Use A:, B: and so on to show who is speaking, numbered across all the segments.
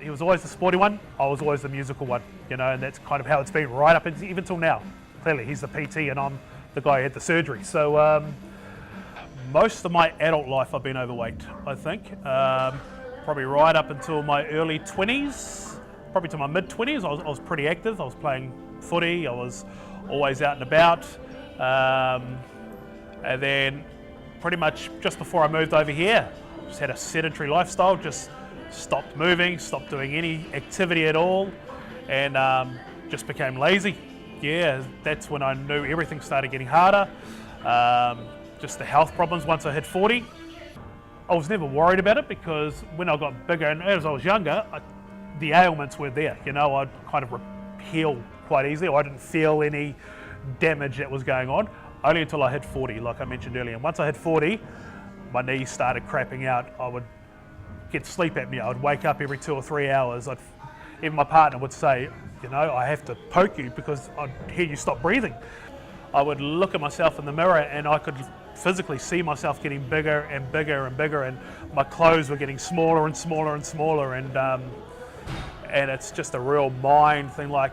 A: he was always the sporty one, I was always the musical one, you know, and that's kind of how it's been right up even till now. Clearly, he's the PT and I'm the guy who had the surgery. So most of my adult life I've been overweight, I think. Probably right up until my early 20s, probably to my mid-20s, I was pretty active. I was playing footy, I was always out and about. And then pretty much just before I moved over here, just had a sedentary lifestyle, just stopped moving, stopped doing any activity at all, and just became lazy. Yeah, that's when I knew everything started getting harder. Just the health problems once I hit 40. I was never worried about it because when I got bigger and as I was younger, the ailments were there. You know, I'd kind of heal quite easily. I didn't feel any damage that was going on, only until I hit 40, like I mentioned earlier. And once I hit 40, my knees started crapping out. I would get sleep apnea. I'd wake up every 2 or 3 hours. Even my partner would say, you know, I have to poke you because I'd hear you stop breathing. I would look at myself in the mirror and I could physically see myself getting bigger and bigger and bigger, and my clothes were getting smaller and smaller and smaller, and it's just a real mind thing. Like,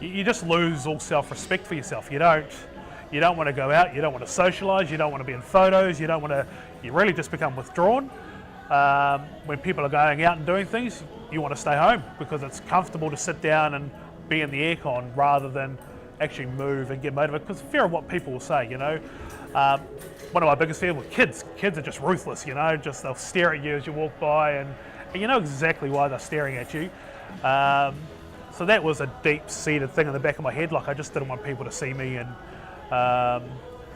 A: you just lose all self-respect for yourself. You don't want to go out, you don't want to socialise, you don't want to be in photos, you really just become withdrawn. When people are going out and doing things, you want to stay home because it's comfortable to sit down and be in the aircon rather than actually move and get motivated, because fear of what people will say, you know. One of my biggest fears with kids are just ruthless, you know, just they'll stare at you as you walk by and you know exactly why they're staring at you. So that was a deep-seated thing in the back of my head, like I just didn't want people to see me, and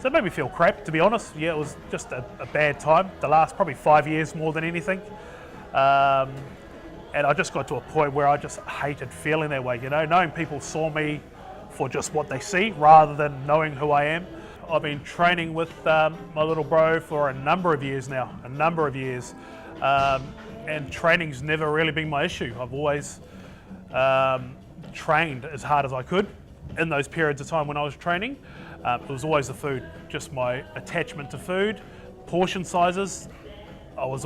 A: so it made me feel crap, to be honest. Yeah, it was just a bad time, the last probably 5 years more than anything. And I just got to a point where I just hated feeling that way, you know, knowing people saw me for just what they see rather than knowing who I am. I've been training with my little bro for a number of years now, and training's never really been my issue. I've always trained as hard as I could. In those periods of time when I was training, it was always the food, just my attachment to food, portion sizes. It was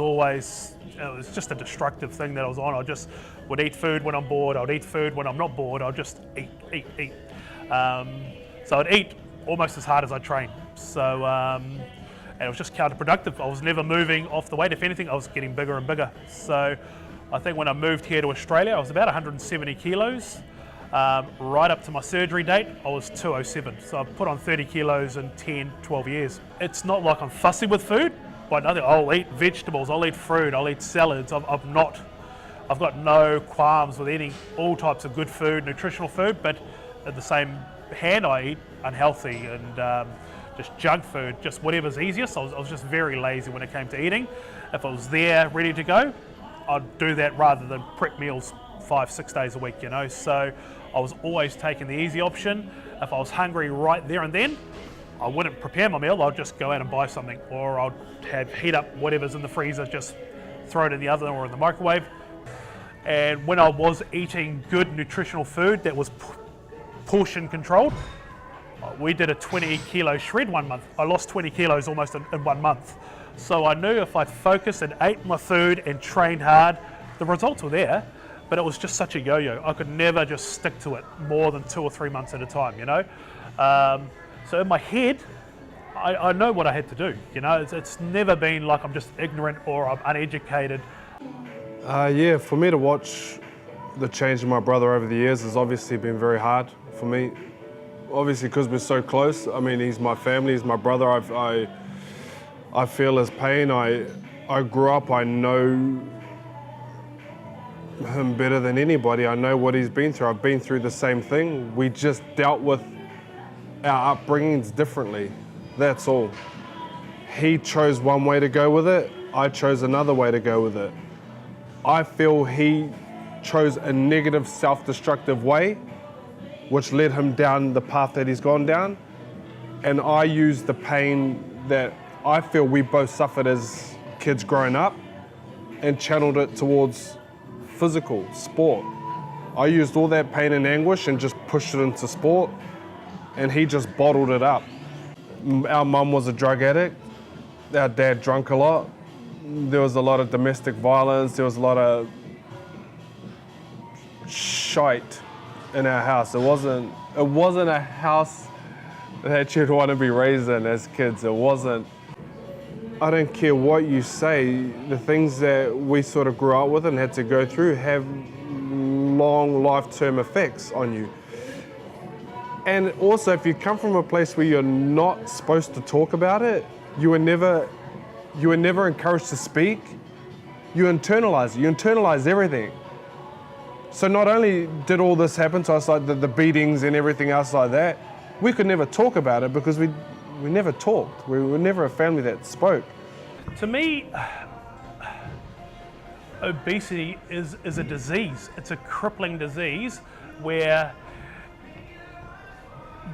A: just a destructive thing that I was on. I just would eat food when I'm bored, I'd eat food when I'm not bored, I'd just eat. So I'd eat almost as hard as I trained. So, and it was just counterproductive. I was never moving off the weight. If anything, I was getting bigger and bigger. So I think when I moved here to Australia, I was about 170 kilos. Right up to my surgery date, I was 207. So I've put on 30 kilos in 10, 12 years. It's not like I'm fussy with food, but I'll eat vegetables, I'll eat fruit, I'll eat salads. I've got no qualms with eating all types of good food, nutritional food, but at the same hand, I eat unhealthy and just junk food, just whatever's easiest. I was just very lazy when it came to eating. If I was there ready to go, I'd do that rather than prep meals 5-6 days a week, you know. So I was always taking the easy option. If I was hungry right there and then, I wouldn't prepare my meal, I'd just go out and buy something, or I'd heat up whatever's in the freezer, just throw it in the oven or in the microwave. And when I was eating good nutritional food that was portion controlled, we did a 20 kilo shred 1 month. I lost 20 kilos almost in 1 month. So I knew if I focused and ate my food and trained hard, the results were there, but it was just such a yo-yo. I could never just stick to it more than 2 or 3 months at a time, you know. So in my head, I know what I had to do, you know. It's never been like I'm just ignorant or I'm uneducated.
B: Yeah, for me to watch the change in my brother over the years has obviously been very hard for me. Obviously, because we're so close. I mean, he's my family, he's my brother. I feel his pain. I grew up, I know him better than anybody. I know what he's been through. I've been through the same thing. We just dealt with our upbringings differently. That's all. He chose one way to go with it. I chose another way to go with it. I feel he chose a negative, self-destructive way, which led him down the path that he's gone down. And I used the pain that I feel we both suffered as kids growing up and channeled it towards physical, sport. I used all that pain and anguish and just pushed it into sport, and he just bottled it up. Our mum was a drug addict. Our dad drank a lot. There was a lot of domestic violence. There was a lot of shite in our house. It wasn't a house that you'd want to be raised in as kids. It wasn't. I don't care what you say, the things that we sort of grew up with and had to go through have long life-term effects on you. And also, if you come from a place where you're not supposed to talk about it, you were never encouraged to speak, you internalize it, you internalize everything. So not only did all this happen to us, like the beatings and everything else like that, we could never talk about it because we never talked. We were never a family that spoke.
A: To me, obesity is a disease. It's a crippling disease where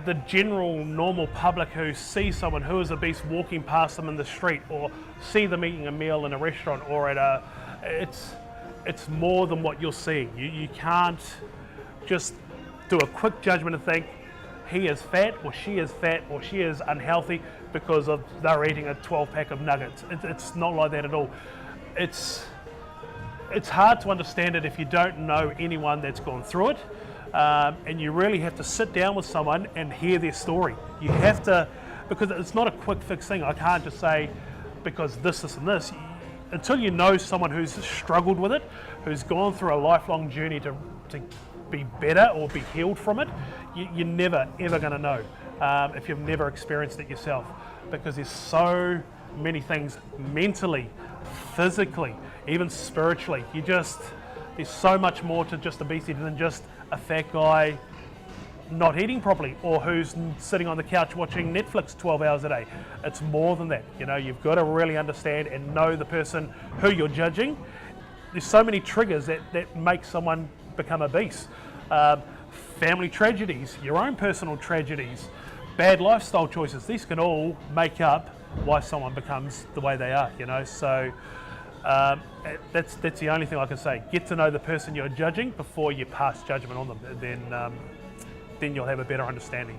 A: the general normal public who see someone who is obese walking past them in the street or see them eating a meal in a restaurant or it's more than what you're seeing. You can't just do a quick judgment and think he is fat or she is unhealthy because they're eating a 12-pack of nuggets. It's not like that at all. It's hard to understand it if you don't know anyone that's gone through it. And you really have to sit down with someone and hear their story. You have to, because it's not a quick fix thing. I can't just say because this and this. Until you know someone who's struggled with it, who's gone through a lifelong journey to be better or be healed from it, you're never ever going to know if you've never experienced it yourself, because there's so many things mentally, physically, even spiritually. There's so much more to just obesity than just a fat guy not eating properly or who's sitting on the couch watching Netflix 12 hours a day. It's more than that. You've got to really understand and know the person who you're judging. There's so many triggers that make someone become obese. Family tragedies, your own personal tragedies, bad lifestyle choices. These can all make up why someone becomes the way they are, So that's the only thing I can say. Get to know the person you're judging before you pass judgment on them. Then you'll have a better understanding.